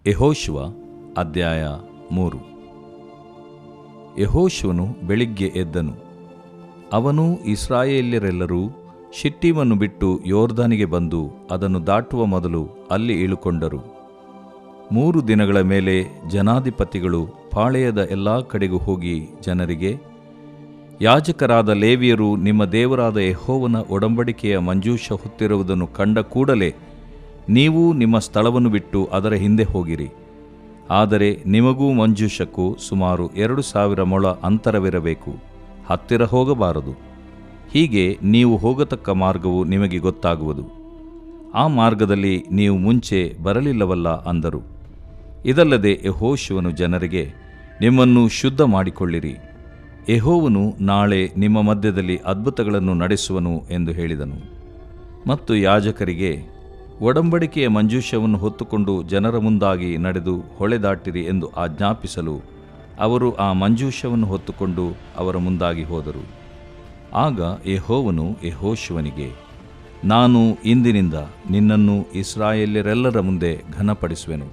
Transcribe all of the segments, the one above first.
ಯೆಹೋಶುವ ಅಧ್ಯಾಯ 3. ಯೆಹೋಶುವನು ಬೆಳಿಗ್ಗೆ ಎದ್ದನು. ಅವನೂ ಇಸ್ರಾಯೇಲ್ಯರೆಲ್ಲರೂ ಶಿಟ್ಟೀಮನ್ನು ಬಿಟ್ಟು ಯೋರ್ದಾನಿಗೆ ಬಂದು ಅದನ್ನು ದಾಟುವ ಮೊದಲು ಅಲ್ಲಿ ಇಳುಕೊಂಡರು. 3 ದಿನಗಳ ಮೇಲೆ ಜನಾಧಿಪತಿಗಳು ಪಾಳೆಯದ ಎಲ್ಲಾ ಕಡೆಗೂ ಹೋಗಿ ಜನರಿಗೆ, ಯಾಜಕರಾದ ಲೇವಿಯರು ನಿಮ್ಮ ದೇವರಾದ ಯೆಹೋವನ ಒಡಂಬಡಿಕೆಯ ಮಂಜೂಷ ಹೊತ್ತಿರುವುದನ್ನು ಕಂಡ ಕೂಡಲೇ ನೀವು ನಿಮ್ಮ ಸ್ಥಳವನ್ನು ಬಿಟ್ಟು ಅದರ ಹಿಂದೆ ಹೋಗಿರಿ. ಆದರೆ ನಿಮಗೂ ಮಂಜೂಷಕ್ಕೂ ಸುಮಾರು 2,000 ಮೊಳ ಅಂತರವಿರಬೇಕು, ಹತ್ತಿರ ಹೋಗಬಾರದು. ಹೀಗೆ ನೀವು ಹೋಗತಕ್ಕ ಮಾರ್ಗವು ನಿಮಗೆ ಗೊತ್ತಾಗುವುದು. ಆ ಮಾರ್ಗದಲ್ಲಿ ನೀವು ಮುಂಚೆ ಬರಲಿಲ್ಲವಲ್ಲ ಅಂದರು. ಇದಲ್ಲದೆ ಯೆಹೋಶುವನು ಜನರಿಗೆ, ನಿಮ್ಮನ್ನು ಶುದ್ಧ ಮಾಡಿಕೊಳ್ಳಿರಿ, ಯೆಹೋವನು ನಾಳೆ ನಿಮ್ಮ ಮಧ್ಯದಲ್ಲಿ ಅದ್ಭುತಗಳನ್ನು ನಡೆಸುವನು ಎಂದು ಹೇಳಿದನು. ಮತ್ತು ಯಾಜಕರಿಗೆ, ಒಡಂಬಡಿಕೆಯ ಮಂಜೂಷವನ್ನು ಹೊತ್ತುಕೊಂಡು ಜನರ ಮುಂದಾಗಿ ನಡೆದು ಹೊಳೆ ದಾಟಿರಿ ಎಂದು ಆಜ್ಞಾಪಿಸಲು ಅವರು ಆ ಮಂಜೂಷವನ್ನು ಹೊತ್ತುಕೊಂಡು ಅವರ ಮುಂದಾಗಿ ಹೋದರು. ಆಗ ಯೆಹೋವನು ಯೆಹೋಶುವನಿಗೆ, ನಾನು ಇಂದಿನಿಂದ ನಿನ್ನನ್ನು ಇಸ್ರಾಯೇಲ್ಯರೆಲ್ಲರ ಮುಂದೆ ಘನಪಡಿಸುವೆನು.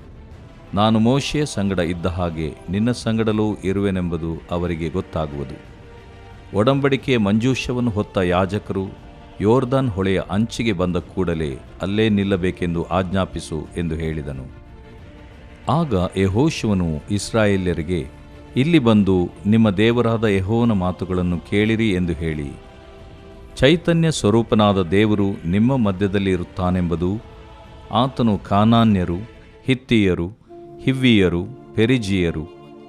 ನಾನು ಮೋಶೆಯ ಸಂಗಡ ಇದ್ದ ಹಾಗೆ ನಿನ್ನ ಸಂಗಡಲೂ ಇರುವೆನೆಂಬುದು ಅವರಿಗೆ ಗೊತ್ತಾಗುವುದು. ಒಡಂಬಡಿಕೆಯ ಮಂಜೂಷವನ್ನು ಹೊತ್ತ ಯಾಜಕರು ಯೋರ್ದಾನ್ ಹೊಳೆಯ ಅಂಚಿಗೆ ಬಂದ ಕೂಡಲೇ ಅಲ್ಲೇ ನಿಲ್ಲಬೇಕೆಂದು ಆಜ್ಞಾಪಿಸು ಎಂದು ಹೇಳಿದನು. ಆಗ ಯೆಹೋಶುವನು ಇಸ್ರಾಯೇಲ್ಯರಿಗೆ, ಇಲ್ಲಿ ಬಂದು ನಿಮ್ಮ ದೇವರಾದ ಯೆಹೋವನ ಮಾತುಗಳನ್ನು ಕೇಳಿರಿ ಎಂದು ಹೇಳಿ, ಚೈತನ್ಯ ಸ್ವರೂಪನಾದ ದೇವರು ನಿಮ್ಮ ಮಧ್ಯದಲ್ಲಿ ಇರುತ್ತಾನೆಂಬುದು, ಆತನು ಕಾನಾನ್ಯರು, ಹಿತ್ತಿಯರು, ಹಿವ್ವಿಯರು, ಪೆರಿಜಿಯರು,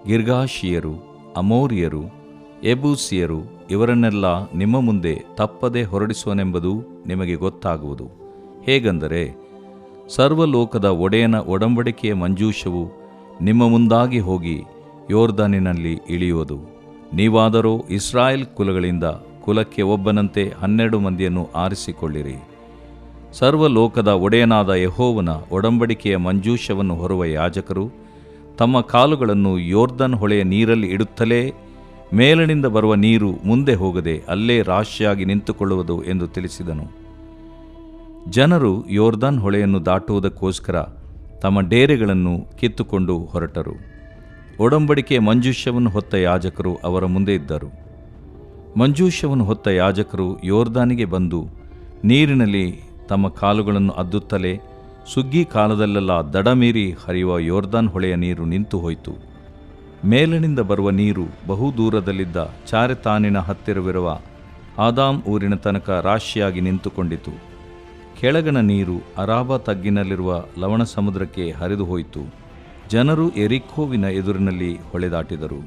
ಗಿರ್ಗಾಷಿಯರು, ಅಮೋರಿಯರು, ಯೆಬೂಸಿಯರು ಇವರನ್ನೆಲ್ಲ ನಿಮ್ಮ ಮುಂದೆ ತಪ್ಪದೆ ಹೊರಡಿಸುವನೆಂಬುದು ನಿಮಗೆ ಗೊತ್ತಾಗುವುದು. ಹೇಗೆಂದರೆ, ಸರ್ವಲೋಕದ ಒಡೆಯನ ಒಡಂಬಡಿಕೆಯ ಮಂಜೂಷವು ನಿಮ್ಮ ಮುಂದಾಗಿ ಹೋಗಿ ಯೋರ್ದಾನಿನಲ್ಲಿ ಇಳಿಯುವುದು. ನೀವಾದರೋ ಇಸ್ರಾಯೇಲ್ ಕುಲಗಳಿಂದ ಕುಲಕ್ಕೆ ಒಬ್ಬನಂತೆ 12 ಮಂದಿಯನ್ನು ಆರಿಸಿಕೊಳ್ಳಿರಿ. ಸರ್ವಲೋಕದ ಒಡೆಯನಾದ ಯೆಹೋವನ ಒಡಂಬಡಿಕೆಯ ಮಂಜೂಷವನ್ನು ಹೊರುವ ಯಾಜಕರು ತಮ್ಮ ಕಾಲುಗಳನ್ನು ಯೋರ್ದನ್ ಹೊಳೆಯ ನೀರಲ್ಲಿ ಇಡುತ್ತಲೇ ಮೇಲನಿಂದ ಬರುವ ನೀರು ಮುಂದೆ ಹೋಗದೆ ಅಲ್ಲೇ ರಾಶಿಯಾಗಿ ನಿಂತುಕೊಳ್ಳುವುದು ಎಂದು ತಿಳಿಸಿದನು. ಜನರು ಯೋರ್ದನ್ ಹೊಳೆಯನ್ನು ದಾಟುವುದಕ್ಕೋಸ್ಕರ ತಮ್ಮ ಡೇರೆಗಳನ್ನು ಕಿತ್ತುಕೊಂಡು ಹೊರಟರು. ಒಡಂಬಡಿಕೆಯ ಮಂಜೂಷವನ್ನು ಹೊತ್ತ ಯಾಜಕರು ಅವರ ಮುಂದೆ ಇದ್ದರು. ಮಂಜೂಷವನ್ನು ಹೊತ್ತ ಯಾಜಕರು ಯೋರ್ದಾನಿಗೆ ಬಂದು ನೀರಿನಲ್ಲಿ ತಮ್ಮ ಕಾಲುಗಳನ್ನು ಅದ್ದುತ್ತಲೇ ಸುಗ್ಗಿ ಕಾಲದಲ್ಲೆಲ್ಲ ದಡಮೀರಿ ಹರಿಯುವ ಯೋರ್ದಾನ್ ಹೊಳೆಯ ನೀರು ನಿಂತು ಹೋಯಿತು. ಮೇಲನಿಂದ ಬರುವ ನೀರು ಬಹು ದೂರದಲ್ಲಿದ್ದ ಚಾರೆತಾನಿನ ಹತ್ತಿರವಿರುವ ಆದಾಮ್ ಊರಿನ ತನಕ ರಾಶಿಯಾಗಿ ನಿಂತುಕೊಂಡಿತು. ಕೆಳಗಣ ನೀರು ಅರಾಬಾ ತಗ್ಗಿನಲ್ಲಿರುವ ಲವಣ ಸಮುದ್ರಕ್ಕೆ ಹರಿದು ಹೋಯಿತು. ಜನರು ಯೆರಿಕೋವಿನ ಎದುರಿನಲ್ಲಿ ಹೊಳೆದಾಟಿದರು.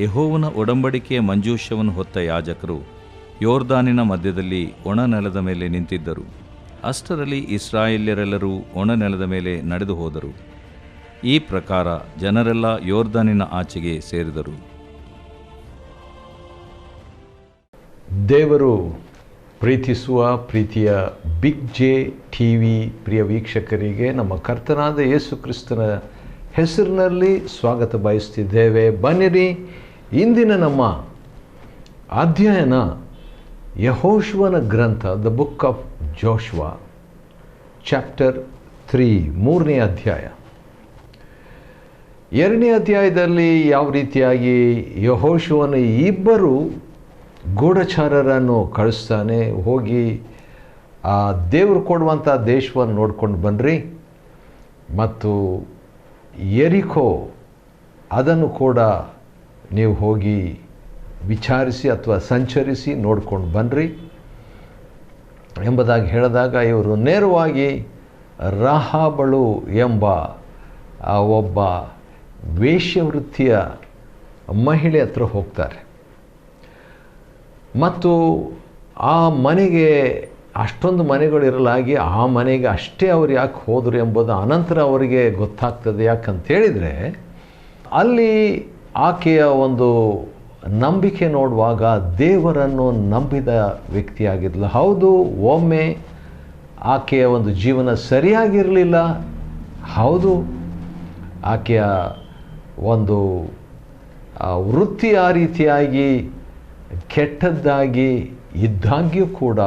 ಯೆಹೋವನ ಒಡಂಬಡಿಕೆಯ ಮಂಜೂಷವನ್ನು ಹೊತ್ತ ಯಾಜಕರು ಯೋರ್ದಾನಿನ ಮಧ್ಯದಲ್ಲಿ ಒಣ ನೆಲದ ಮೇಲೆ ನಿಂತಿದ್ದರು. ಅಷ್ಟರಲ್ಲಿ ಇಸ್ರಾಯೇಲ್ಯರೆಲ್ಲರೂ ಒಣ ನೆಲದ ಮೇಲೆ ನಡೆದು ಹೋದರು. ಈ ಪ್ರಕಾರ ಜನರೆಲ್ಲ ಯೋರ್ದಾನಿನ ಆಚೆಗೆ ಸೇರಿದರು. ದೇವರು ಪ್ರೀತಿಸುವ ಪ್ರೀತಿಯ ಬಿಗ್ ಜೆ ಟಿವಿ ಪ್ರಿಯ ವೀಕ್ಷಕರಿಗೆ ನಮ್ಮ ಕರ್ತನಾದ ಯೇಸು ಕ್ರಿಸ್ತನ ಹೆಸರಿನಲ್ಲಿ ಸ್ವಾಗತ ಬಯಸ್ತಿದ್ದೇವೆ. ಬನ್ನಿರಿ, ಇಂದಿನ ನಮ್ಮ ಅಧ್ಯಯನ ಯೆಹೋಶುವನ ಗ್ರಂಥ, the book of Joshua, chapter 3, 3ನೇ ಅಧ್ಯಾಯ. 2ನೇ ಅಧ್ಯಾಯದಲ್ಲಿ ಯಾವ ರೀತಿಯಾಗಿ ಯೆಹೋಶುವನ 2 ಗೂಢಚಾರರನ್ನು ಕಳಿಸ್ತಾನೆ, ಹೋಗಿ ಆ ದೇವರು ಕೊಡುವಂಥ ದೇಶವನ್ನು ನೋಡ್ಕೊಂಡು ಬನ್ನಿರಿ, ಮತ್ತು ಯೆರಿಕೋ ಅದನ್ನು ಕೂಡ ನೀವು ಹೋಗಿ ವಿಚಾರಿಸಿ ಅಥವಾ ಸಂಚರಿಸಿ ನೋಡ್ಕೊಂಡು ಬನ್ನಿರಿ ಎಂಬುದಾಗಿ ಹೇಳಿದಾಗ ಇವರು ನೇರವಾಗಿ ರಾಹಾಬಳು ಎಂಬ ಒಬ್ಬ ವೇಶ್ಯವೃತ್ತಿಯ ಮಹಿಳೆ ಹತ್ರ ಹೋಗ್ತಾರೆ. ಮತ್ತು ಆ ಮನೆಗೆ ಅಷ್ಟೊಂದು ಮನೆಗಳಿರಲಾಗಿ ಆ ಮನೆಗೆ ಅಷ್ಟೇ ಅವ್ರು ಯಾಕೆ ಹೋದರು ಎಂಬುದು ಅನಂತರ ಅವರಿಗೆ ಗೊತ್ತಾಗ್ತದೆ. ಯಾಕಂತೇಳಿದರೆ ಅಲ್ಲಿ ಆಕೆಯ ಒಂದು ನಂಬಿಕೆ ನೋಡುವಾಗ ದೇವರನ್ನು ನಂಬಿದ ವ್ಯಕ್ತಿಯಾಗಿರಲಿಲ್ಲ. ಹೌದು, ಒಮ್ಮೆ ಆಕೆಯ ಒಂದು ಜೀವನ ಸರಿಯಾಗಿರಲಿಲ್ಲ. ಹೌದು, ಆಕೆಯ ಒಂದು ವೃತ್ತಿ ಆ ರೀತಿಯಾಗಿ ಕೆಟ್ಟದ್ದಾಗಿ ಇದ್ದಾಗ್ಯೂ ಕೂಡ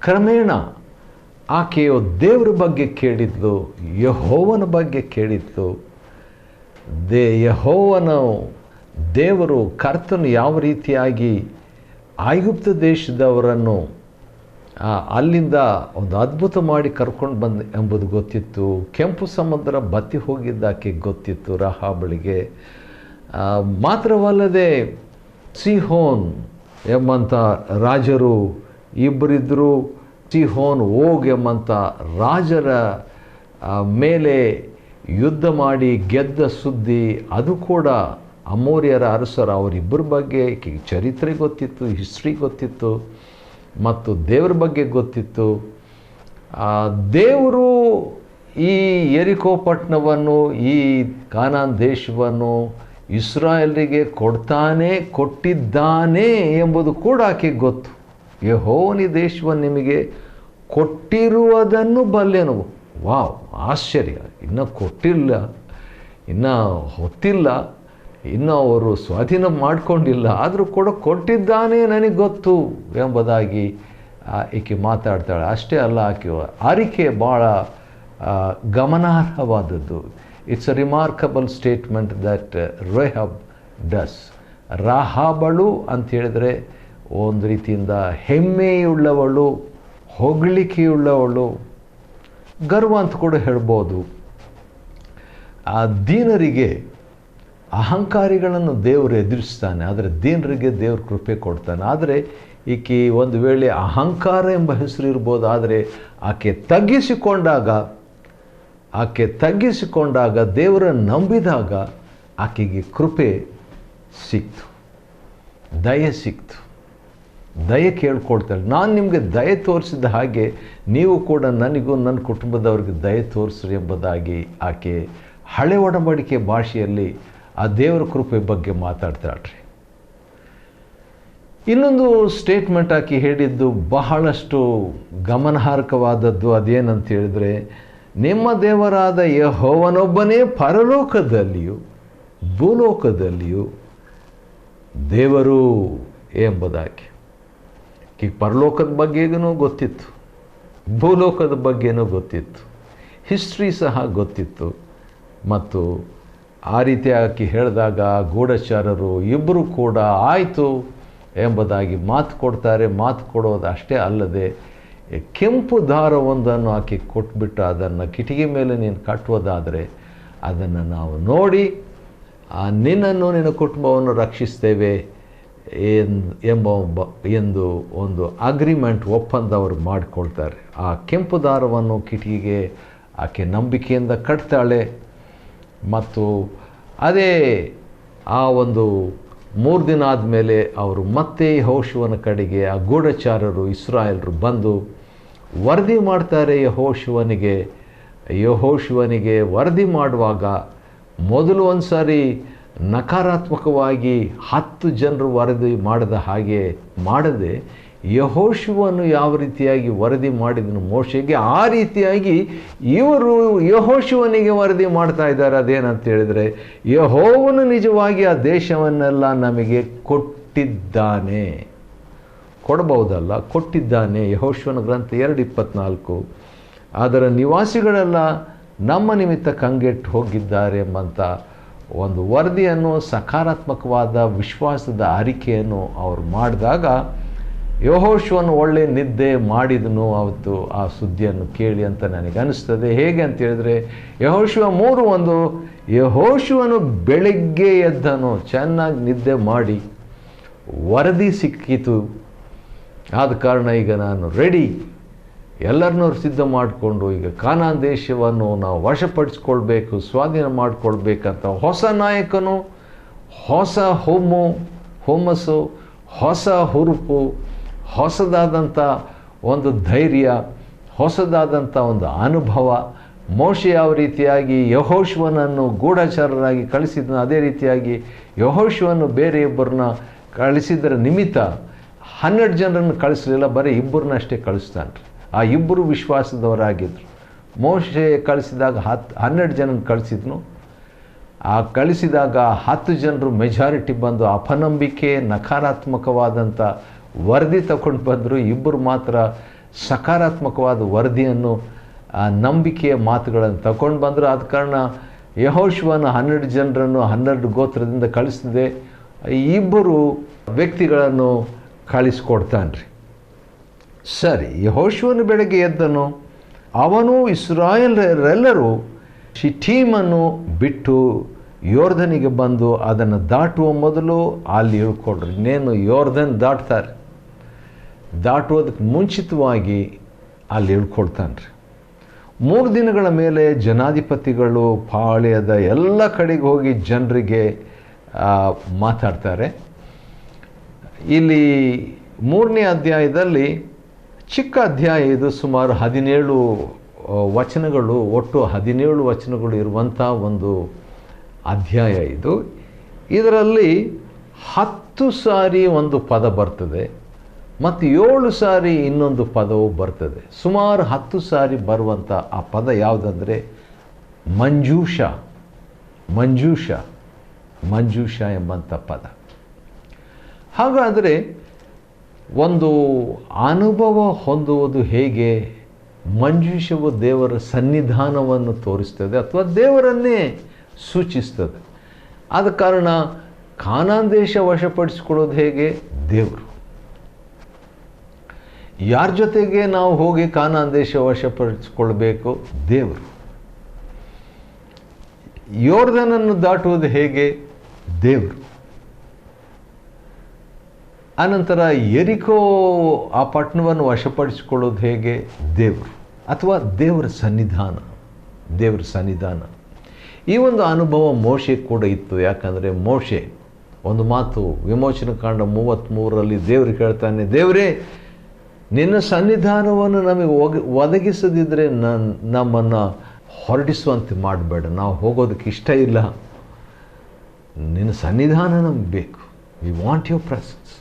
ಕ್ರಮೇಣ ಆಕೆಯು ದೇವರ ಬಗ್ಗೆ ಕೇಳಿದ್ಲು, ಯೆಹೋವನ ಬಗ್ಗೆ ಕೇಳಿದ್ಲು. ಯೆಹೋವನು ದೇವರು ಕರ್ತನು ಯಾವ ರೀತಿಯಾಗಿ ಐಗುಪ್ತ ದೇಶದವರನ್ನು ಅಲ್ಲಿಂದ ಒಂದು ಅದ್ಭುತ ಮಾಡಿ ಕರ್ಕೊಂಡು ಬಂದ ಎಂಬುದು ಗೊತ್ತಿತ್ತು. ಕೆಂಪು ಸಮುದ್ರ ಬತ್ತಿ ಹೋಗಿದ್ದಾಕೆ ಗೊತ್ತಿತ್ತು ರಾಹಾಬಳಿಗೆ. ಮಾತ್ರವಲ್ಲದೆ ಸಿಹೋನ್ ಎಂಬಂಥ ರಾಜರು ಇಬ್ಬರಿದ್ದರು. ಸಿಹೋನ್ ಓಗ್ ಎಂಬಂಥ ರಾಜರ ಮೇಲೆ ಯುದ್ಧ ಮಾಡಿ ಗೆದ್ದ ಸುದ್ದಿ ಅದು ಕೂಡ ಅಮೋರಿಯರ ಅರಸರ ಅವರಿಬ್ಬರ ಬಗ್ಗೆ ಚರಿತ್ರೆ ಗೊತ್ತಿತ್ತು, ಹಿಸ್ಟ್ರಿ ಗೊತ್ತಿತ್ತು ಮತ್ತು ದೇವರ ಬಗ್ಗೆ ಗೊತ್ತಿತ್ತು. ದೇವರು ಈ ಯೆರಿಕೋ ಪಟ್ಟಣವನ್ನು, ಈ ಕಾನಾನ್ ದೇಶವನ್ನು ಇಸ್ರಾಯೇಲರಿಗೆ ಕೊಟ್ಟಿದ್ದಾನೆ ಎಂಬುದು ಕೂಡ ಆಕೆಗೆ ಗೊತ್ತು. ಯೆಹೋವನ ದೇಶವನ್ನು ನಿಮಗೆ ಕೊಟ್ಟಿರುವುದನ್ನು ಬಲ್ಲೆನು. ವಾವ್, ಆಶ್ಚರ್ಯ! ಇನ್ನೂ ಕೊಟ್ಟಿಲ್ಲ, ಇನ್ನೂ ಹೊತ್ತಿಲ್ಲ, ಇನ್ನೂ ಅವರು ಸ್ವಾಧೀನ ಮಾಡಿಕೊಂಡಿಲ್ಲ, ಆದರೂ ಕೂಡ ಕೊಟ್ಟಿದ್ದಾನೆ ನನಗೆ ಗೊತ್ತು ಎಂಬುದಾಗಿ ಈಕೆ ಮಾತಾಡ್ತಾಳೆ. ಅಷ್ಟೇ ಅಲ್ಲ, ಆಕೆ ಆರಿಕೆ ಭಾಳ ಗಮನಾರ್ಹವಾದದ್ದು. It's a remarkable statement that Rahab does. ರಾಹಾಬಳು ಅಂತ ಹೇಳಿದರೆ ಒಂದು ರೀತಿಯಿಂದ ಹೆಮ್ಮೆಯುಳ್ಳವಳು, ಹೊಗಳಿಕೆಯುಳ್ಳವಳು, ಗರ್ವ ಅಂತ ಕೂಡ ಹೇಳ್ಬೋದು. ಆ ದೀನರಿಗೆ, ಅಹಂಕಾರಿಗಳನ್ನು ದೇವರು ಎದುರಿಸ್ತಾನೆ, ಆದರೆ ದೀನರಿಗೆ ದೇವ್ರ ಕೃಪೆ ಕೊಡ್ತಾನೆ. ಆದರೆ ಈಕೆ ಒಂದು ವೇಳೆ ಅಹಂಕಾರ ಎಂಬ ಹೆಸರು ಇರ್ಬೋದು, ಆದರೆ ಆಕೆ ತಗ್ಗಿಸಿಕೊಂಡಾಗ ದೇವರನ್ನು ನಂಬಿದಾಗ ಆಕೆಗೆ ಕೃಪೆ ಸಿಕ್ತು, ದಯೆ ಸಿಕ್ತು. ದಯೆ ಕೇಳ್ಕೊಳ್ತಾಳೆ. ನಾನು ನಿಮಗೆ ದಯೆ ತೋರಿಸಿದ ಹಾಗೆ ನೀವು ಕೂಡ ನನಗೂ ನನ್ನ ಕುಟುಂಬದವ್ರಿಗೆ ದಯೆ ತೋರಿಸ್ರಿ ಎಂಬುದಾಗಿ ಆಕೆ ಹಳೆ ಒಡಂಬಡಿಕೆ ಭಾಷೆಯಲ್ಲಿ ಆ ದೇವರ ಕೃಪೆ ಬಗ್ಗೆ ಮಾತಾಡ್ತಾಳ್ರಿ. ಇನ್ನೊಂದು ಸ್ಟೇಟ್ಮೆಂಟ್ ಆಕೆ ಹೇಳಿದ್ದು ಬಹಳಷ್ಟು ಗಮನಾರ್ಹವಾದದ್ದು. ಅದೇನಂತ ಹೇಳಿದರೆ, ನಿಮ್ಮ ದೇವರಾದ ಯೆಹೋವನೊಬ್ಬನೇ ಪರಲೋಕದಲ್ಲಿಯೂ ಭೂಲೋಕದಲ್ಲಿಯೂ ದೇವರು ಎಂಬುದಾಗಿ. ಈ ಪರಲೋಕದ ಬಗ್ಗೆಗೂ ಗೊತ್ತಿತ್ತು, ಭೂಲೋಕದ ಬಗ್ಗೆನೂ ಗೊತ್ತಿತ್ತು, ಹಿಸ್ಟ್ರಿ ಸಹ ಗೊತ್ತಿತ್ತು. ಮತ್ತು ಆ ರೀತಿಯಾಗಿ ಹೇಳಿದಾಗ ಗೂಢಚಾರರು ಇಬ್ಬರು ಕೂಡ ಆಯಿತು ಎಂಬುದಾಗಿ ಮಾತು ಕೊಡ್ತಾರೆ. ಮಾತು ಕೊಡೋದು ಅಷ್ಟೇ ಅಲ್ಲದೆ ಕೆಂಪು ದಾರವೊಂದನ್ನು ಆಕೆ ಕೊಟ್ಬಿಟ್ಟು, ಅದನ್ನು ಕಿಟಿಕಿ ಮೇಲೆ ನೀನು ಕಟ್ಟುವುದಾದರೆ ಅದನ್ನು ನಾವು ನೋಡಿ ನಿನ್ನನ್ನು ನಿನ್ನ ಕುಟುಂಬವನ್ನು ರಕ್ಷಿಸ್ತೇವೆ ಎಂದು ಒಂದು ಅಗ್ರಿಮೆಂಟ್, ಒಪ್ಪಂದ ಅವರು ಮಾಡಿಕೊಳ್ತಾರೆ. ಆ ಕೆಂಪು ದಾರವನ್ನು ಕಿಟಿಕಿಗೆ ಆಕೆ ನಂಬಿಕೆಯಿಂದ ಕಟ್ತಾಳೆ. ಮತ್ತು ಅದೇ ಆ ಒಂದು 3 ದಿನ ಆದಮೇಲೆ ಅವರು ಮತ್ತೆ ಯೆಹೋಶುವನ ಕಡೆಗೆ ಆ ಗೂಢಚಾರರು ಇಸ್ರಾಯೇಲರು ಬಂದು ವರದಿ ಮಾಡ್ತಾರೆ ಯೆಹೋಶುವನಿಗೆ ವರದಿ ಮಾಡುವಾಗ ಮೊದಲು ಒಂದು ಸಾರಿ ನಕಾರಾತ್ಮಕವಾಗಿ 10 ಜನರು ವರದಿ ಮಾಡದ ಹಾಗೆ ಮಾಡದೆ ಯೆಹೋಶುವನು ಯಾವ ರೀತಿಯಾಗಿ ವರದಿ ಮಾಡಿದನು ಮೋಶೆಗೆ, ಆ ರೀತಿಯಾಗಿ ಇವರು ಯೆಹೋಶುವನಿಗೆ ವರದಿ ಮಾಡ್ತಾ ಇದ್ದಾರೆ. ಅದೇನಂತ ಹೇಳಿದರೆ, ಯೆಹೋವನು ನಿಜವಾಗಿ ಆ ದೇಶವನ್ನೆಲ್ಲ ನಮಗೆ ಕೊಟ್ಟಿದ್ದಾನೆ, ಕೊಡಬಹುದಲ್ಲ, ಕೊಟ್ಟಿದ್ದಾನೆ. ಯೆಹೋಶುವನ ಗ್ರಂಥ 2:24. ಅದರ ನಿವಾಸಿಗಳೆಲ್ಲ ನಮ್ಮ ನಿಮಿತ್ತ ಕಂಗೆಟ್ಟು ಹೋಗಿದ್ದಾರೆ ಎಂಬಂಥ ಒಂದು ವರದಿಯನ್ನು, ಸಕಾರಾತ್ಮಕವಾದ ವಿಶ್ವಾಸದ ಅರಿಕೆಯನ್ನು ಅವರು ಮಾಡಿದಾಗ ಯೆಹೋಶುವನು ಒಳ್ಳೆ ನಿದ್ದೆ ಮಾಡಿದನು ಅವತ್ತು ಆ ಸುದ್ದಿಯನ್ನು ಕೇಳಿ ಅಂತ ನನಗೆ ಅನಿಸ್ತದೆ. ಹೇಗೆ ಅಂತ ಹೇಳಿದ್ರೆ, ಯೆಹೋಶುವ 3:1, ಯೆಹೋಶುವನು ಬೆಳಗ್ಗೆ ಎದ್ದನು, ಚೆನ್ನಾಗಿ ನಿದ್ದೆ ಮಾಡಿ ವರದಿ ಸಿಕ್ಕಿತು. ಆದ ಕಾರಣ ಈಗ ನಾನು ರೆಡಿ, ಎಲ್ಲರನ್ನೂ ಸಿದ್ಧ ಮಾಡಿಕೊಂಡು ಈಗ ಕಾನಾನ್ ದೇಶವನ್ನು ನಾವು ವಶಪಡಿಸ್ಕೊಳ್ಬೇಕು, ಸ್ವಾಧೀನ ಮಾಡಿಕೊಳ್ಬೇಕಂತ ಹೊಸ ನಾಯಕನು, ಹೊಸ ಹುಮ್ಮಸ್ಸು, ಹೊಸ ಹುರುಪು, ಹೊಸದಾದಂಥ ಒಂದು ಧೈರ್ಯ, ಹೊಸದಾದಂಥ ಒಂದು ಅನುಭವ. ಮೋಶೆ ಯಾವ ರೀತಿಯಾಗಿ ಯೆಹೋಶುವನನ್ನು ಗೂಢಚಾರರಾಗಿ ಕಳಿಸಿದನು, ಅದೇ ರೀತಿಯಾಗಿ ಯೆಹೋಶುವನು ಬೇರೆ ಇಬ್ಬರನ್ನ ಕಳಿಸಿದರ ನಿಮಿತ್ತ 12 ಜನರನ್ನು ಕಳಿಸಲಿಲ್ಲ, ಬರೀ ಇಬ್ಬರನ್ನಷ್ಟೇ ಕಳಿಸ್ತಾನೆ. ಆ ಇಬ್ಬರು ವಿಶ್ವಾಸದವರಾಗಿದ್ದರು. ಮೋಶೆ ಕಳಿಸಿದಾಗ 12 ಜನನ ಕಳಿಸಿದ್ನು. ಆ ಕಳಿಸಿದಾಗ 10 ಜನರು ಮೆಜಾರಿಟಿ ಬಂದು ಅಪನಂಬಿಕೆ, ನಕಾರಾತ್ಮಕವಾದಂಥ ವರದಿ ತಗೊಂಡು ಬಂದರು. ಇಬ್ಬರು ಮಾತ್ರ ಸಕಾರಾತ್ಮಕವಾದ ವರದಿಯನ್ನು ನಂಬಿಕೆಯ ಮಾತುಗಳನ್ನು ತಗೊಂಡು ಬಂದರು. ಆದ ಕಾರಣ ಯೆಹೋಶುವನ 12 ಜನರನ್ನು 12 ಗೋತ್ರದಿಂದ ಕಳಿಸಿದೆ, 2 ವ್ಯಕ್ತಿಗಳನ್ನು ಕಳಿಸ್ಕೊಡ್ತಾನೆ ರೀ. ಸರಿ, ಯೆಹೋಶುವನು ಬೆಳಗ್ಗೆ ಎದ್ದನು, ಅವನು ಇಸ್ರಾಯೇಲರೆಲ್ಲರೂ ಶಿಟ್ಟೀಮನ್ನು ಬಿಟ್ಟು ಯೋರ್ಧನಿಗೆ ಬಂದು ಅದನ್ನು ದಾಟುವ ಮೊದಲು ಅಲ್ಲಿ ಇಳ್ಕೊಡ್ರಿ. ಇನ್ನೇನು ಯೋರ್ಧನ್ ದಾಟ್ತಾರೆ, ದಾಟುವುದಕ್ಕೆ ಮುಂಚಿತವಾಗಿ ಅಲ್ಲಿ ಇಳ್ಕೊಳ್ತಾನೆ ರೀ. 3 ದಿನಗಳ ಮೇಲೆ ಜನಾಧಿಪತಿಗಳು ಪಾಳ್ಯದ ಎಲ್ಲ ಕಡೆಗೆ ಹೋಗಿ ಜನರಿಗೆ ಮಾತಾಡ್ತಾರೆ. ಇಲ್ಲಿ 3ನೇ ಅಧ್ಯಾಯದಲ್ಲಿ ಚಿಕ್ಕ ಅಧ್ಯಾಯ ಇದು, ಸುಮಾರು 17 ವಚನಗಳು, ಒಟ್ಟು 17 ವಚನಗಳು ಇರುವಂಥ ಒಂದು ಅಧ್ಯಾಯ ಇದು. ಇದರಲ್ಲಿ 10 ಸಾರಿ ಒಂದು ಪದ ಬರ್ತದೆ ಮತ್ತು 7 ಸಾರಿ ಇನ್ನೊಂದು ಪದವು ಬರ್ತದೆ. ಸುಮಾರು 10 ಸಾರಿ ಬರುವಂಥ ಆ ಪದ ಯಾವುದಂದರೆ ಮಂಜೂಷ. ಮಂಜೂಷ ಮಂಜೂಷ ಎಂಬಂಥ ಪದ. ಹಾಗಾದರೆ ಒಂದು ಅನುಭವ ಹೊಂದುವುದು ಹೇಗೆ? ಮಂಜೂಷವು ದೇವರ ಸನ್ನಿಧಾನವನ್ನು ತೋರಿಸ್ತದೆ ಅಥವಾ ದೇವರನ್ನೇ ಸೂಚಿಸ್ತದೆ. ಆದ ಕಾರಣ ಕಾನಾನ್ ದೇಶ ವಶಪಡಿಸಿಕೊಳ್ಳೋದು ಹೇಗೆ? ದೇವರು. ಯಾರ ಜೊತೆಗೆ ನಾವು ಹೋಗಿ ಕಾನಾನ್ ದೇಶ ವಶಪಡಿಸಿಕೊಳ್ಬೇಕು? ದೇವರು. ಯೋರ್ದನನ್ನು ದಾಟುವುದು ಹೇಗೆ? ದೇವರು. ಅನಂತರ ಯೆರಿಕೋ ಆ ಪಟ್ಟಣವನ್ನು ವಶಪಡಿಸಿಕೊಳ್ಳೋದು ಹೇಗೆ? ದೇವರು ಅಥವಾ ದೇವರ ಸನ್ನಿಧಾನ. ದೇವರ ಸನ್ನಿಧಾನ. ಈ ಒಂದು ಅನುಭವ ಮೋಶೆ ಕೂಡ ಇತ್ತು. ಯಾಕಂದರೆ ಮೋಶೆ ಒಂದು ಮಾತು ವಿಮೋಚನ ಕಾಂಡ 33ರಲ್ಲಿ ದೇವರು ಹೇಳ್ತಾನೆ, ದೇವರೇ ನಿನ್ನ ಸನ್ನಿಧಾನವನ್ನು ನಮಗೆ ಒದಗಿಸದಿದ್ದರೆ ನಮ್ಮನ್ನು ಹೊರಡಿಸುವಂತೆ ಮಾಡಬೇಡ, ನಾವು ಹೋಗೋದಕ್ಕೆ ಇಷ್ಟ ಇಲ್ಲ, ನಿನ್ನ ಸನ್ನಿಧಾನ ನಮಗೆ ಬೇಕು, ವಿ ವಾಂಟ್ ಯುವರ್ ಪ್ರೆಸೆನ್ಸ್.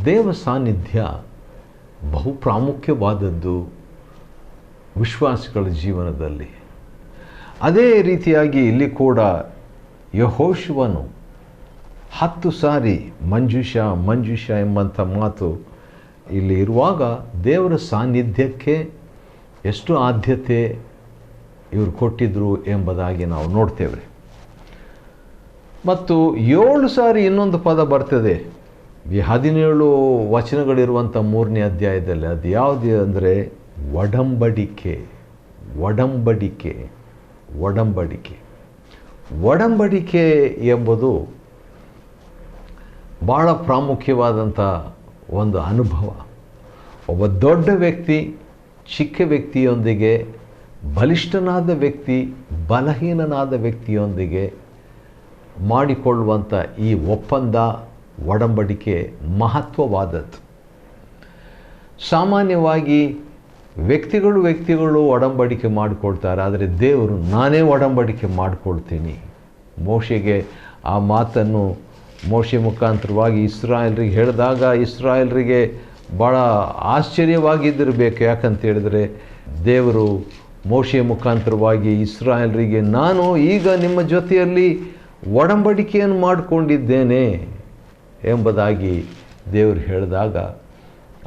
ದೇವ ಸಾನ್ನಿಧ್ಯ ಬಹು ಪ್ರಾಮುಖ್ಯವಾದದ್ದು ವಿಶ್ವಾಸಿಗಳ ಜೀವನದಲ್ಲಿ. ಅದೇ ರೀತಿಯಾಗಿ ಇಲ್ಲಿ ಕೂಡ ಯೆಹೋಶುವನು 10 ಸಾರಿ ಮಂಜೂಷ ಮಂಜೂಷ ಎಂಬಂಥ ಮಾತು ಇಲ್ಲಿ ಇರುವಾಗ ದೇವರ ಸಾನ್ನಿಧ್ಯಕ್ಕೆ ಎಷ್ಟು ಆದ್ಯತೆ ಇವರು ಕೊಟ್ಟಿದ್ರು ಎಂಬುದಾಗಿ ನಾವು ನೋಡ್ತೇವೆ. ಮತ್ತು 7 ಸಾರಿ ಇನ್ನೊಂದು ಪದ ಬರ್ತದೆ ಈ 17 ವಚನಗಳಿರುವಂಥ 3ನೇ ಅಧ್ಯಾಯದಲ್ಲಿ. ಅದು ಯಾವುದು ಅಂದರೆ ಒಡಂಬಡಿಕೆ. ಒಡಂಬಡಿಕೆ ಒಡಂಬಡಿಕೆ ಒಡಂಬಡಿಕೆ ಎಂಬುದು ಭಾಳ ಪ್ರಾಮುಖ್ಯವಾದಂಥ ಒಂದು ಅನುಭವ. ಒಬ್ಬ ದೊಡ್ಡ ವ್ಯಕ್ತಿ ಚಿಕ್ಕ ವ್ಯಕ್ತಿಯೊಂದಿಗೆ, ಬಲಿಷ್ಠನಾದ ವ್ಯಕ್ತಿ ಬಲಹೀನನಾದ ವ್ಯಕ್ತಿಯೊಂದಿಗೆ ಮಾಡಿಕೊಳ್ಳುವಂಥ ಈ ಒಪ್ಪಂದ, ಒಡಂಬಡಿಕೆ ಮಹತ್ವವಾದದ್ದು. ಸಾಮಾನ್ಯವಾಗಿ ವ್ಯಕ್ತಿಗಳು ಒಡಂಬಡಿಕೆ ಮಾಡಿಕೊಳ್ತಾರೆ, ಆದರೆ ದೇವರು ನಾನೇ ಒಡಂಬಡಿಕೆ ಮಾಡಿಕೊಳ್ತೀನಿ. ಮೋಶೆಗೆ ಆ ಮಾತನ್ನು ಮೋಶೆ ಮುಖಾಂತರವಾಗಿ ಇಸ್ರಾಯೇಲರಿಗೆ ಹೇಳಿದಾಗ ಇಸ್ರಾಯೇಲರಿಗೆ ಭಾಳ ಆಶ್ಚರ್ಯವಾಗಿದ್ದಿರಬೇಕು. ಯಾಕಂತ ಹೇಳಿದರೆ ದೇವರು ಮೋಶೆ ಮುಖಾಂತರವಾಗಿ ಇಸ್ರಾಯೇಲರಿಗೆ ನಾನು ಈಗ ನಿಮ್ಮ ಜೊತೆಯಲ್ಲಿ ಒಡಂಬಡಿಕೆಯನ್ನು ಮಾಡಿಕೊಂಡಿದ್ದೇನೆ ಎಂಬುದಾಗಿ ದೇವರು ಹೇಳಿದಾಗ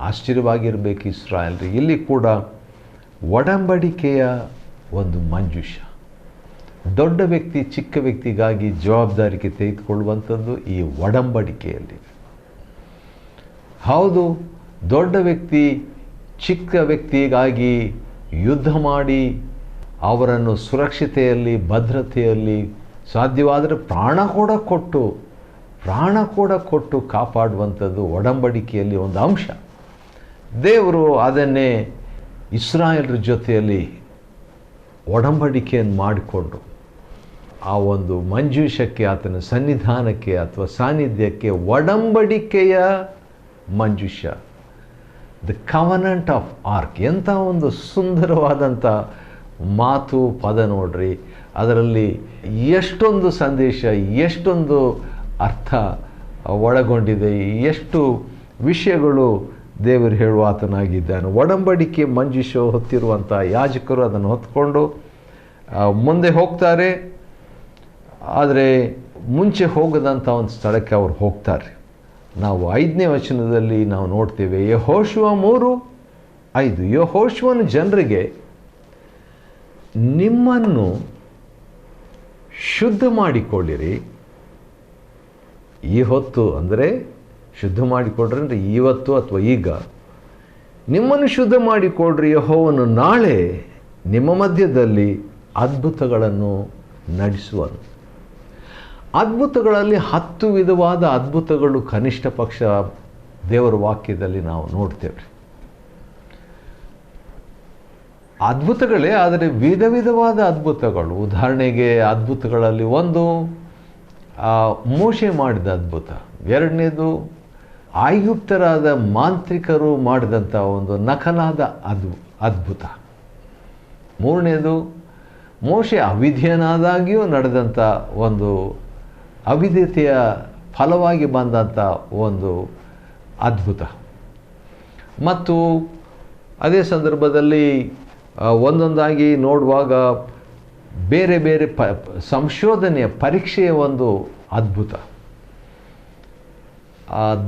ಆಶ್ಚರ್ಯವಾಗಿರಬೇಕು ಇಸ್ರಾಯೇಲರಿಗೆ. ಇಲ್ಲಿ ಕೂಡ ಒಡಂಬಡಿಕೆಯ ಒಂದು ಮಂಜೂಷ. ದೊಡ್ಡ ವ್ಯಕ್ತಿ ಚಿಕ್ಕ ವ್ಯಕ್ತಿಗಾಗಿ ಜವಾಬ್ದಾರಿಕೆ ತೆಗೆದುಕೊಳ್ಳುವಂಥದ್ದು ಈ ಒಡಂಬಡಿಕೆಯಲ್ಲಿ. ಹೌದು, ದೊಡ್ಡ ವ್ಯಕ್ತಿ ಚಿಕ್ಕ ವ್ಯಕ್ತಿಗಾಗಿ ಯುದ್ಧ ಮಾಡಿ ಅವರನ್ನು ಸುರಕ್ಷತೆಯಲ್ಲಿ, ಭದ್ರತೆಯಲ್ಲಿ, ಸಾಧ್ಯವಾದರೆ ಪ್ರಾಣ ಕೂಡ ಕೊಟ್ಟು ಕಾಪಾಡುವಂಥದ್ದು ಒಡಂಬಡಿಕೆಯಲ್ಲಿ ಒಂದು ಅಂಶ. ದೇವರು ಅದನ್ನೇ ಇಸ್ರಾಯೇಲರ ಜೊತೆಯಲ್ಲಿ ಒಡಂಬಡಿಕೆಯನ್ನು ಮಾಡಿಕೊಂಡು ಆ ಒಂದು ಮಂಜೂಷಕ್ಕೆ, ಆತನ ಸನ್ನಿಧಾನಕ್ಕೆ ಅಥವಾ ಸಾನ್ನಿಧ್ಯಕ್ಕೆ ಒಡಂಬಡಿಕೆಯ ಮಂಜೂಷ, ದ ಕವನೆಂಟ್ ಆಫ್ ಆರ್ಕ್. ಎಂಥ ಒಂದು ಸುಂದರವಾದಂಥ ಮಾತು, ಪದ ನೋಡ್ರಿ. ಅದರಲ್ಲಿ ಎಷ್ಟೊಂದು ಸಂದೇಶ, ಎಷ್ಟೊಂದು ಅರ್ಥ ಒಳಗೊಂಡಿದೆ, ಎಷ್ಟು ವಿಷಯಗಳು ದೇವರು ಹೇಳುವ ಆತನಾಗಿದ್ದಾನೆ. ಒಡಂಬಡಿಕೆ ಮಂಜೂಷ ಹೊತ್ತಿರುವಂಥ ಯಾಜಕರು ಅದನ್ನು ಹೊತ್ಕೊಂಡು ಮುಂದೆ ಹೋಗ್ತಾರೆ. ಆದರೆ ಮುಂಚೆ ಹೋಗದಂಥ ಒಂದು ಸ್ಥಳಕ್ಕೆ ಅವರು ಹೋಗ್ತಾರೆ. ನಾವು 5ನೇ ವಚನದಲ್ಲಿ ನಾವು ನೋಡ್ತೇವೆ, ಯೆಹೋಶುವ 3 5 ಯೆಹೋಶುವನು ಜನರಿಗೆ ನಿಮ್ಮನ್ನು ಶುದ್ಧ ಮಾಡಿಕೊಳ್ಳಿರಿ. ಈ ಹೊತ್ತು ಅಂದರೆ ಶುದ್ಧ ಮಾಡಿಕೊಳ್ಳ್ರಿ ಅಂದರೆ ಇವತ್ತು ಅಥವಾ ಈಗ ನಿಮ್ಮನ್ನು ಶುದ್ಧ ಮಾಡಿಕೊಳ್ಳ್ರಿ. ಯೆಹೋವನು ನಾಳೆ ನಿಮ್ಮ ಮಧ್ಯದಲ್ಲಿ ಅದ್ಭುತಗಳನ್ನು ನಡೆಸುವನು. ಅದ್ಭುತಗಳಲ್ಲಿ 10 ವಿಧವಾದ ಅದ್ಭುತಗಳು ಕನಿಷ್ಠ ಪಕ್ಷ ದೇವರ ವಾಕ್ಯದಲ್ಲಿ ನಾವು ನೋಡ್ತೇವೆ. ಅದ್ಭುತಗಳೇ, ಆದರೆ ವಿಧ ವಿಧವಾದ ಅದ್ಭುತಗಳು. ಉದಾಹರಣೆಗೆ ಅದ್ಭುತಗಳಲ್ಲಿ ಒಂದು ಮೋಶೆ ಮಾಡಿದ ಅದ್ಭುತ, ಎರಡನೇದು ಐಗುಪ್ತರಾದ ಮಾಂತ್ರಿಕರು ಮಾಡಿದಂಥ ಒಂದು ನಕಲಾದ ಅದ್ಭುತ, ಮೂರನೇದು ಮೋಶೆ ಅವಿಧೇಯನಾದಾಗಿಯೂ ನಡೆದಂಥ ಒಂದು ಅವಿಧೇಯತೆಯ ಫಲವಾಗಿ ಬಂದಂಥ ಒಂದು ಅದ್ಭುತ. ಮತ್ತು ಅದೇ ಸಂದರ್ಭದಲ್ಲಿ ಒಂದೊಂದಾಗಿ ನೋಡುವಾಗ ಬೇರೆ ಬೇರೆ ಸಂಶೋಧನೆಯ ಪರೀಕ್ಷೆಯ ಒಂದು ಅದ್ಭುತ.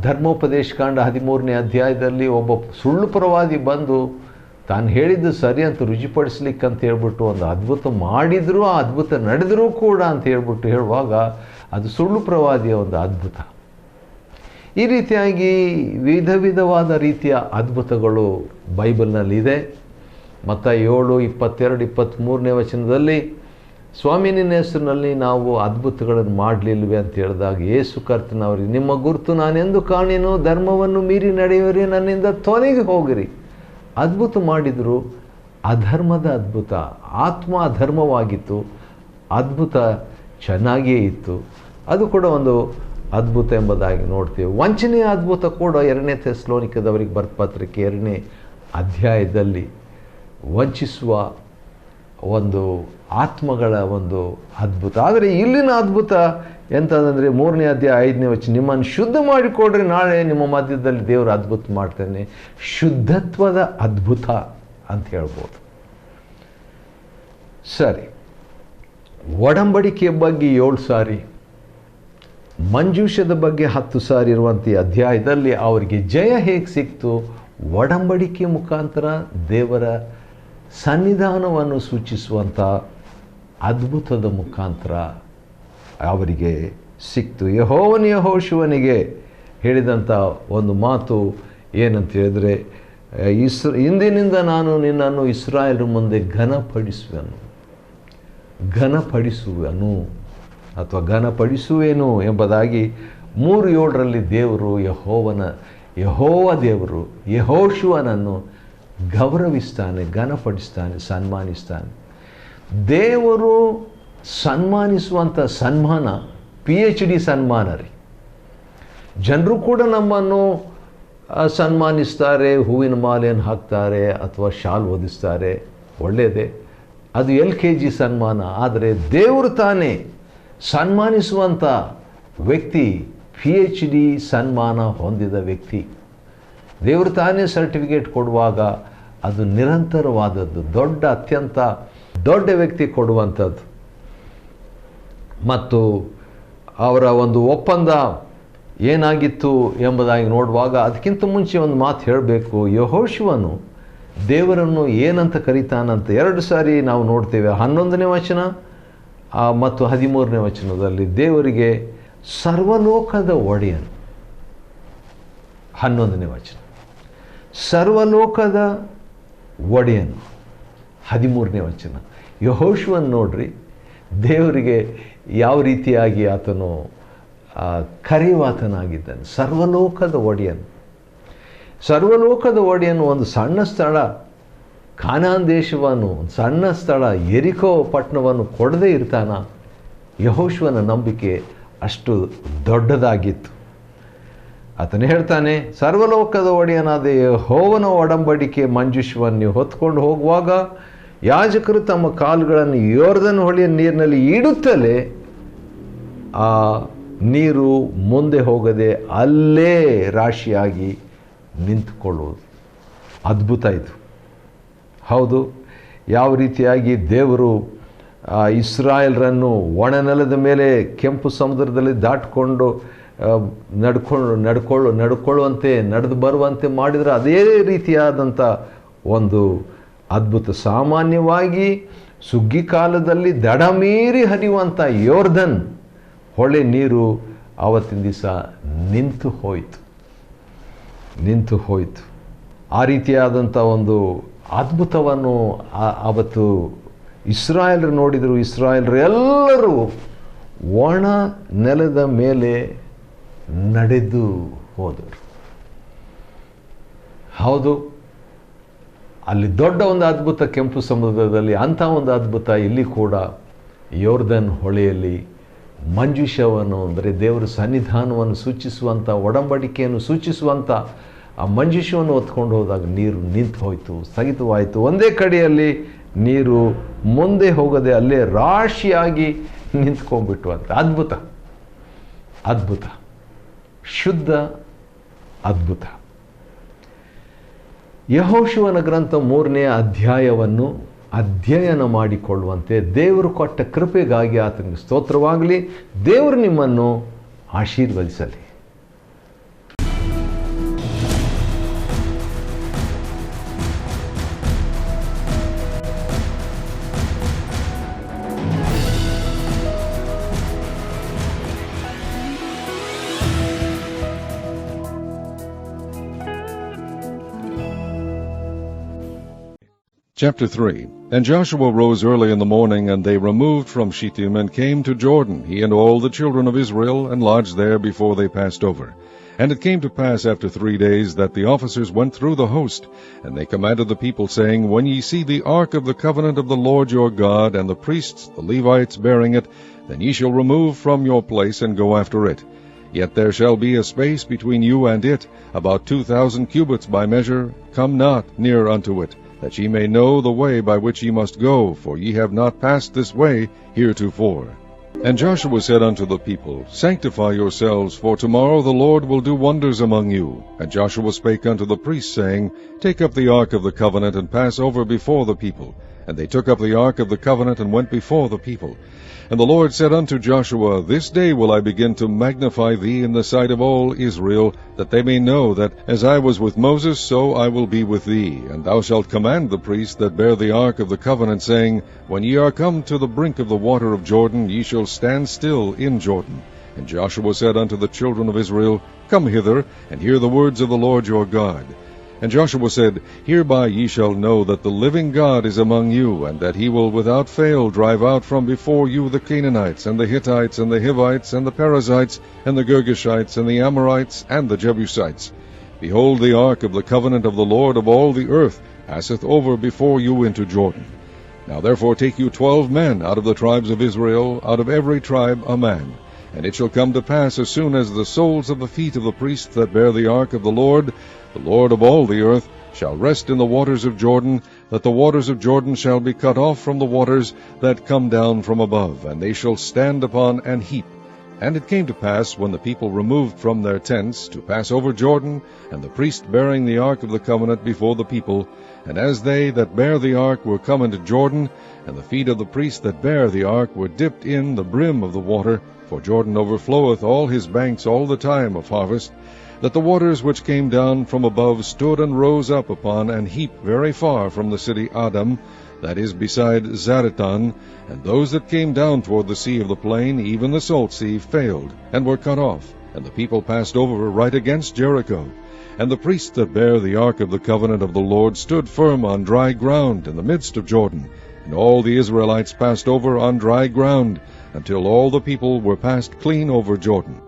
ಧರ್ಮೋಪದೇಶ ಕಾಂಡ 13ನೇ ಅಧ್ಯಾಯದಲ್ಲಿ ಒಬ್ಬ ಸುಳ್ಳು ಪ್ರವಾದಿ ಬಂದು ತಾನು ಹೇಳಿದ್ದು ಸರಿ ಅಂತ ರುಚಿಪಡಿಸ್ಲಿಕ್ಕೆ ಅಂತ ಹೇಳ್ಬಿಟ್ಟು ಒಂದು ಅದ್ಭುತ ಮಾಡಿದರೂ ಆ ಅದ್ಭುತ ನಡೆದರೂ ಕೂಡ ಅಂತ ಹೇಳ್ಬಿಟ್ಟು ಹೇಳುವಾಗ ಅದು ಸುಳ್ಳು ಪ್ರವಾದಿಯ ಒಂದು ಅದ್ಭುತ. ಈ ರೀತಿಯಾಗಿ ವಿಧ ವಿಧವಾದ ರೀತಿಯ ಅದ್ಭುತಗಳು ಬೈಬಲ್ನಲ್ಲಿದೆ. ಮತ್ತಾಯ 7:22-23ನೇ ವಚನದಲ್ಲಿ ಸ್ವಾಮಿ ನಿನ್ನ ಹೆಸರಿನಲ್ಲಿ ನಾವು ಅದ್ಭುತಗಳನ್ನು ಮಾಡಲಿಲ್ವೇ ಅಂತ ಹೇಳಿದಾಗ ಯೇಸು ಕರ್ತನವರಿಗೆ ನಿಮ್ಮ ಗುರುತು ನಾನೆಂದು ಕಾಣೆನೋ, ಧರ್ಮವನ್ನು ಮೀರಿ ನಡೆಯುವರೇ ನನ್ನಿಂದ ತೊಲಗಿ ಹೋಗಿರಿ. ಅದ್ಭುತ ಮಾಡಿದರು, ಅಧರ್ಮದ ಅದ್ಭುತ, ಆತ್ಮ ಅಧರ್ಮವಾಗಿತ್ತು, ಅದ್ಭುತ ಚೆನ್ನಾಗಿಯೇ ಇತ್ತು. ಅದು ಕೂಡ ಒಂದು ಅದ್ಭುತ ಎಂಬುದಾಗಿ ನೋಡ್ತೀವಿ. ವಂಚನೆಯ ಅದ್ಭುತ ಕೂಡ 2ನೇ ಥೆಸಲೋನಿಕದವರಿಗೆ ಬರೆದ ಪತ್ರಿಕೆ 2ನೇ ಅಧ್ಯಾಯದಲ್ಲಿ ವಂಚಿಸುವ ಒಂದು ಆತ್ಮಗಳ ಒಂದು ಅದ್ಭುತ. ಆದರೆ ಇಲ್ಲಿನ ಅದ್ಭುತ ಎಂತಂದರೆ 3ನೇ ಅಧ್ಯಾಯ 5ನೇ ವಚನ, ನಿಮ್ಮನ್ನು ಶುದ್ಧ ಮಾಡಿಕೊಡ್ರಿ, ನಾಳೆ ನಿಮ್ಮ ಮಧ್ಯದಲ್ಲಿ ದೇವರು ಅದ್ಭುತ ಮಾಡ್ತಾನೆ. ಶುದ್ಧತ್ವದ ಅದ್ಭುತ ಅಂತ ಹೇಳ್ಬೋದು. ಸರಿ, ಒಡಂಬಡಿಕೆಯ ಬಗ್ಗೆ 7 ಸಾರಿ, ಮಂಜೂಷದ ಬಗ್ಗೆ 10 ಸಾರಿ ಇರುವಂಥ ಈ ಅಧ್ಯಾಯದಲ್ಲಿ ಅವರಿಗೆ ಜಯ ಹೇಗೆ ಸಿಕ್ತು? ಒಡಂಬಡಿಕೆ ಮುಖಾಂತರ ದೇವರ ಸನ್ನಿಧಾನವನ್ನು ಸೂಚಿಸುವಂಥ ಅದ್ಭುತದ ಮುಖಾಂತರ ಅವರಿಗೆ ಸಿಕ್ತು. ಯೆಹೋಶುವನಿಗೆ ಹೇಳಿದಂಥ ಒಂದು ಮಾತು ಏನಂತ ಹೇಳಿದರೆ, ಇಂದಿನಿಂದ ನಾನು ನಿನ್ನನ್ನು ಇಸ್ರಾಯೇಲರ ಮುಂದೆ ಘನಪಡಿಸುವನು ಅಥವಾ ಘನಪಡಿಸುವೇನು ಎಂಬುದಾಗಿ 3:7ರಲ್ಲಿ ದೇವರು ಯೆಹೋವ ದೇವರು ಯೆಹೋಶುವನನ್ನು ಗೌರವಿಸ್ತಾನೆ, ಘನಪಡಿಸ್ತಾನೆ, ಸನ್ಮಾನಿಸ್ತಾನೆ. ದೇವರು ಸನ್ಮಾನಿಸುವಂಥ ಸನ್ಮಾನ PhD ಸನ್ಮಾನ ರೀ. ಜನರು ಕೂಡ ನಮ್ಮನ್ನು ಸನ್ಮಾನಿಸ್ತಾರೆ, ಹೂವಿನ ಮಾಲೆಯನ್ನು ಹಾಕ್ತಾರೆ ಅಥವಾ ಶಾಲ್ ಓದಿಸ್ತಾರೆ, ಒಳ್ಳೆಯದೇ, ಅದು LKG ಸನ್ಮಾನ. ಆದರೆ ದೇವರು ತಾನೇ ಸನ್ಮಾನಿಸುವಂಥ ವ್ಯಕ್ತಿ PhD ಸನ್ಮಾನ ಹೊಂದಿದ ವ್ಯಕ್ತಿ. ದೇವರು ತಾನೇ ಸರ್ಟಿಫಿಕೇಟ್ ಕೊಡುವಾಗ ಅದು ನಿರಂತರವಾದದ್ದು, ಅತ್ಯಂತ ದೊಡ್ಡ ವ್ಯಕ್ತಿ ಕೊಡುವಂಥದ್ದು. ಮತ್ತು ಅವರ ಒಂದು ಒಪ್ಪಂದ ಏನಾಗಿತ್ತು ಎಂಬುದಾಗಿ ನೋಡುವಾಗ ಅದಕ್ಕಿಂತ ಮುಂಚೆ ಒಂದು ಮಾತು ಹೇಳಬೇಕು. ಯೆಹೋಶುವನು ದೇವರನ್ನು ಏನಂತ ಕರೀತಾನಂತ 2 ಸಾರಿ ನಾವು ನೋಡ್ತೇವೆ. 11ನೇ ವಚನ ಮತ್ತು 13ನೇ ವಚನದಲ್ಲಿ ದೇವರಿಗೆ ಸರ್ವಲೋಕದ ಒಡೆಯನು. 11ನೇ ವಚನ ಸರ್ವಲೋಕದ ಒಡೆಯನು. 13ನೇ ವಚನ ಯೆಹೋಶುವನು ನೋಡ್ರಿ, ದೇವರಿಗೆ ಯಾವ ರೀತಿಯಾಗಿ ಆತನು ಕರೆಯುವಾತನಾಗಿದ್ದಾನೆ. ಸರ್ವಲೋಕದ ಒಡೆಯನು. ಸರ್ವಲೋಕದ ಒಡೆಯನು ಒಂದು ಸಣ್ಣ ಸ್ಥಳ, ಕಾನಾನ್ ದೇಶವನ್ನು, ಸಣ್ಣ ಸ್ಥಳ ಯೆರಿಕೋ ಪಟ್ಟಣವನ್ನು ಕೊಡದೇ ಇರ್ತಾನ. ಯೆಹೋಶುವನ ನಂಬಿಕೆ ಅಷ್ಟು ದೊಡ್ಡದಾಗಿತ್ತು. ಆತನು ಹೇಳ್ತಾನೆ, ಸರ್ವಲೋಕದ ಒಡೆಯನಾದ ಯೆಹೋವನ ಒಡಂಬಡಿಕೆ ಮಂಜೂಷವನ್ನು ನೀವು ಹೊತ್ಕೊಂಡು ಹೋಗುವಾಗ ಯಾಜಕರು ತಮ್ಮ ಕಾಲುಗಳನ್ನು ಯೊರ್ದನ್ ಹೊಳೆಯ ನೀರಿನಲ್ಲಿ ಇಡುತ್ತಲೇ ಆ ನೀರು ಮುಂದೆ ಹೋಗದೆ ಅಲ್ಲೇ ರಾಶಿಯಾಗಿ ನಿಂತುಕೊಳ್ಳುವುದು. ಅದ್ಭುತ ಇದು. ಹೌದು, ಯಾವ ರೀತಿಯಾಗಿ ದೇವರು ಇಸ್ರಾಯೇಲರನ್ನು ಒಣನೆಲದ ಮೇಲೆ ಕೆಂಪು ಸಮುದ್ರದಲ್ಲಿ ದಾಟಿಕೊಂಡು ನಡೆದು ಬರುವಂತೆ ಮಾಡಿದರೆ ಅದೇ ರೀತಿಯಾದಂಥ ಒಂದು ಅದ್ಭುತ. ಸಾಮಾನ್ಯವಾಗಿ ಸುಗ್ಗಿ ಕಾಲದಲ್ಲಿ ದಡಮೀರಿ ಹರಿಯುವಂಥ ಯೋರ್ದನ್ ಹೊಳೆ ನೀರು ಆವತ್ತಿನ ದಿವಸ ನಿಂತು ಹೋಯಿತು. ಆ ರೀತಿಯಾದಂಥ ಒಂದು ಅದ್ಭುತವನ್ನು ಆವತ್ತು ಇಸ್ರಾಯೇಲರು ನೋಡಿದರು. ಇಸ್ರಾಯೇಲರು ಎಲ್ಲರೂ ಒಣ ನೆಲದ ಮೇಲೆ ನಡೆದು ಹೋದರು. ಹೌದು, ಅಲ್ಲಿ ದೊಡ್ಡ ಒಂದು ಅದ್ಭುತ ಕೆಂಪು ಸಮುದ್ರದಲ್ಲಿ, ಅಂಥ ಒಂದು ಅದ್ಭುತ ಇಲ್ಲಿ ಕೂಡ ಯೋರ್ದನ್ ಹೊಳೆಯಲ್ಲಿ ಮಂಜೂಷವನ್ನು, ಅಂದರೆ ದೇವರ ಸನ್ನಿಧಾನವನ್ನು ಸೂಚಿಸುವಂಥ, ಒಡಂಬಡಿಕೆಯನ್ನು ಸೂಚಿಸುವಂಥ ಆ ಮಂಜೂಷವನ್ನು ಹೊತ್ಕೊಂಡು ಹೋದಾಗ ನೀರು ನಿಂತು ಹೋಯಿತು, ಸ್ಥಗಿತವಾಯಿತು. ಒಂದೇ ಕಡೆಯಲ್ಲಿ ನೀರು ಮುಂದೆ ಹೋಗದೆ ಅಲ್ಲೇ ರಾಶಿಯಾಗಿ ನಿಂತ್ಕೊಂಡ್ಬಿಟ್ಟು ಅಂತ. ಅದ್ಭುತ, ಶುದ್ಧ ಅದ್ಭುತ. ಯೆಹೋಶುವನ ಗ್ರಂಥ 3ನೇ ಅಧ್ಯಾಯವನ್ನು ಅಧ್ಯಯನ ಮಾಡಿಕೊಳ್ಳುವಂತೆ ದೇವರು ಕೊಟ್ಟ ಕೃಪೆಗಾಗಿ ಆತನಿಗೆ ಸ್ತೋತ್ರವಾಗಲಿ. ದೇವರು ನಿಮ್ಮನ್ನು ಆಶೀರ್ವದಿಸಲಿ. Chapter 3. And Joshua rose early in the morning, and they removed from Shittim, and came to Jordan, he and all the children of Israel, and lodged there before they passed over. And it came to pass after 3 days that the officers went through the host, and they commanded the people, saying, When ye see the ark of the covenant of the Lord your God, and the priests, the Levites, bearing it, then ye shall remove from your place, and go after it. Yet there shall be a space between you and it, about 2,000 cubits by measure. Come not near unto it, that ye may know the way by which ye must go, for ye have not passed this way heretofore. And Joshua said unto the people, Sanctify yourselves, for tomorrow the Lord will do wonders among you. And Joshua spake unto the priests, saying, Take up the ark of the covenant, and pass over before the people. And they took up the ark of the covenant, and went before the people. And the Lord said unto Joshua, This day will I begin to magnify thee in the sight of all Israel, that they may know that as I was with Moses, so I will be with thee. And thou shalt command the priests that bear the ark of the covenant, saying, When ye are come to the brink of the water of Jordan, ye shall stand still in Jordan. And Joshua said unto the children of Israel, Come hither, and hear the words of the Lord your God. And Joshua said, Hereby ye shall know that the living God is among you, and that he will without fail drive out from before you the Canaanites, and the Hittites, and the Hivites, and the Perizzites, and the Girgashites, and the Amorites, and the Jebusites. Behold, the ark of the covenant of the Lord of all the earth passeth over before you into Jordan. Now therefore take you 12 men out of the tribes of Israel, out of every tribe a man. And it shall come to pass, as soon as the soles of the feet of the priests that bear the ark of the Lord of all the earth, shall rest in the waters of Jordan, that the waters of Jordan shall be cut off from the waters that come down from above, and they shall stand upon an heap. And it came to pass, when the people removed from their tents, to pass over Jordan, and the priest bearing the ark of the covenant before the people, and as they that bear the ark were come into Jordan, and the feet of the priests that bear the ark were dipped in the brim of the water, for Jordan overfloweth all his banks all the time of harvest, that the waters which came down from above stood and rose up upon an heap very far from the city Adam, that is beside Zaretan, and those that came down toward the sea of the plain, even the salt sea, failed, and were cut off, and the people passed over right against Jericho. And the priests that bear the ark of the covenant of the Lord stood firm on dry ground in the midst of Jordan, and all the Israelites passed over on dry ground, until all the people were passed clean over Jordan.